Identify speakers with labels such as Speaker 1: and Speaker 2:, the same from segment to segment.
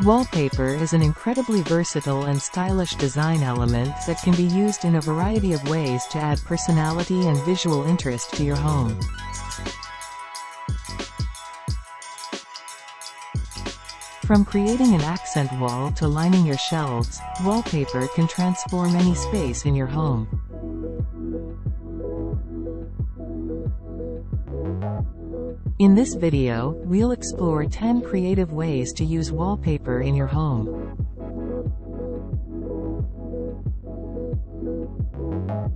Speaker 1: Wallpaper is an incredibly versatile and stylish design element that can be used in a variety of ways to add personality and visual interest to your home. From creating an accent wall to lining your shelves, wallpaper can transform any space in your home. In this video, we'll explore 10 creative ways to use wallpaper in your home.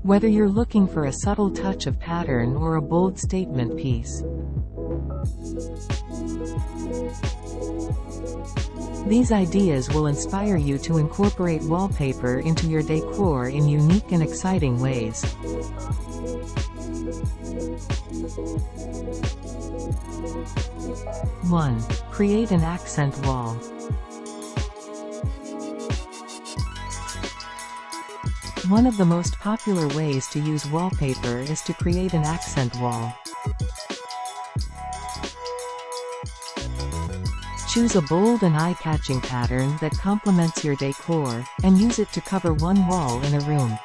Speaker 1: Whether you're looking for a subtle touch of pattern or a bold statement piece, these ideas will inspire you to incorporate wallpaper into your decor in unique and exciting ways. 1. Create an accent wall. One of the most popular ways to use wallpaper is to create an accent wall. Choose a bold and eye-catching pattern that complements your decor, and use it to cover one wall in a room.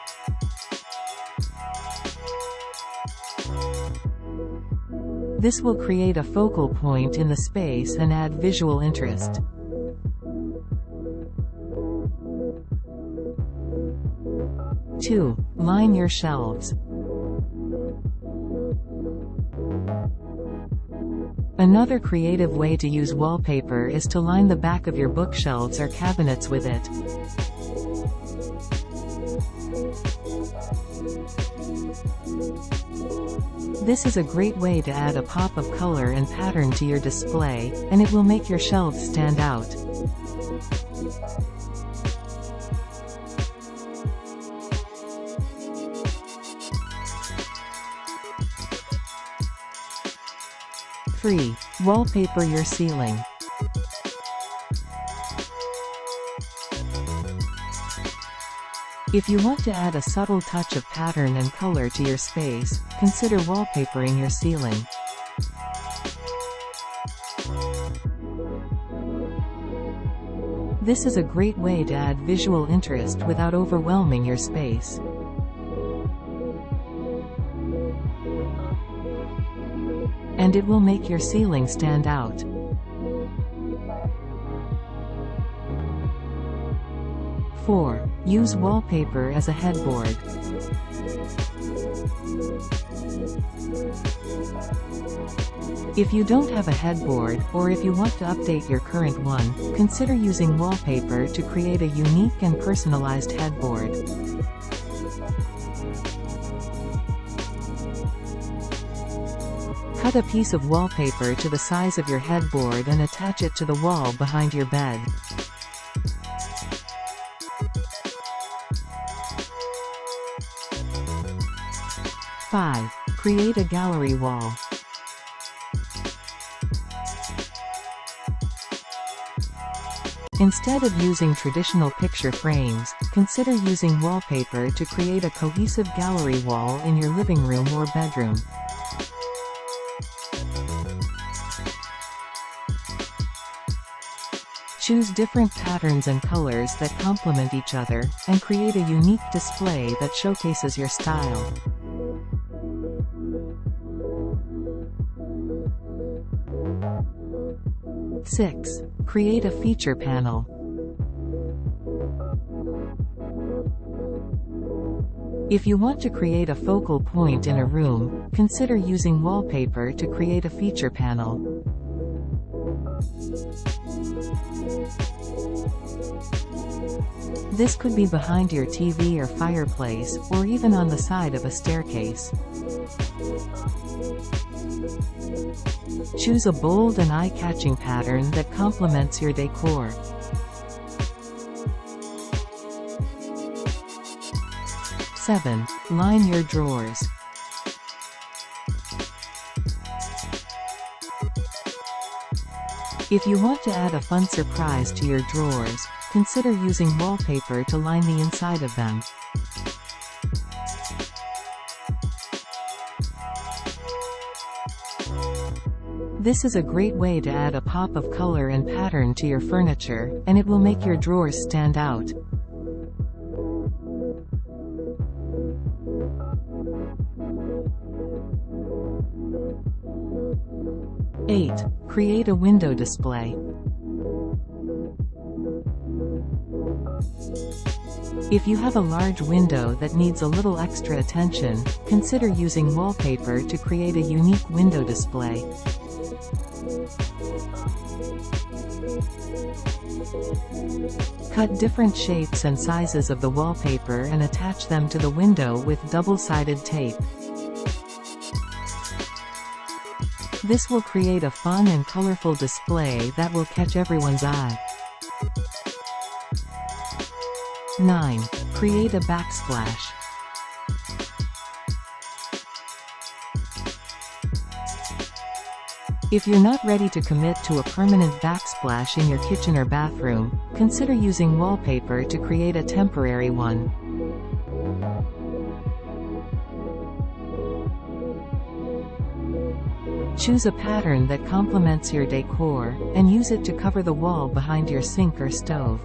Speaker 1: This will create a focal point in the space and add visual interest. 2. Line your shelves. Another creative way to use wallpaper is to line the back of your bookshelves or cabinets with it. This is a great way to add a pop of color and pattern to your display, and it will make your shelves stand out. Three. Wallpaper your ceiling. If you want to add a subtle touch of pattern and color to your space, consider wallpapering your ceiling. This is a great way to add visual interest without overwhelming your space. And it will make your ceiling stand out. 4. Use wallpaper as a headboard. If you don't have a headboard, or if you want to update your current one, consider using wallpaper to create a unique and personalized headboard. Cut a piece of wallpaper to the size of your headboard and attach it to the wall behind your bed. 5. Create a gallery wall. Instead of using traditional picture frames, consider using wallpaper to create a cohesive gallery wall in your living room or bedroom. Choose different patterns and colors that complement each other, and create a unique display that showcases your style. 6. Create a feature panel. If you want to create a focal point in a room, consider using wallpaper to create a feature panel. This could be behind your TV or fireplace, or even on the side of a staircase. Choose a bold and eye-catching pattern that complements your decor. 7. Line your drawers. If you want to add a fun surprise to your drawers, consider using wallpaper to line the inside of them. This is a great way to add a pop of color and pattern to your furniture, and it will make your drawers stand out. 8. Create a window display. If you have a large window that needs a little extra attention, consider using wallpaper to create a unique window display. Cut different shapes and sizes of the wallpaper and attach them to the window with double-sided tape. This will create a fun and colorful display that will catch everyone's eye. 9. Create a backsplash. If you're not ready to commit to a permanent backsplash in your kitchen or bathroom, consider using wallpaper to create a temporary one. Choose a pattern that complements your decor, and use it to cover the wall behind your sink or stove.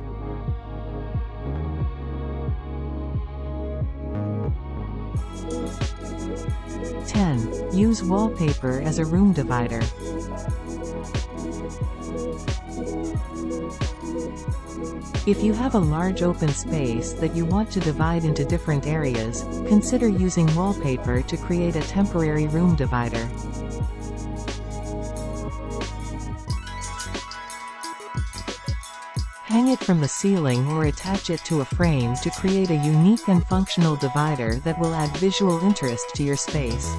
Speaker 1: 10. Use wallpaper as a room divider. If you have a large open space that you want to divide into different areas, consider using wallpaper to create a temporary room divider. Hang it from the ceiling or attach it to a frame to create a unique and functional divider that will add visual interest to your space.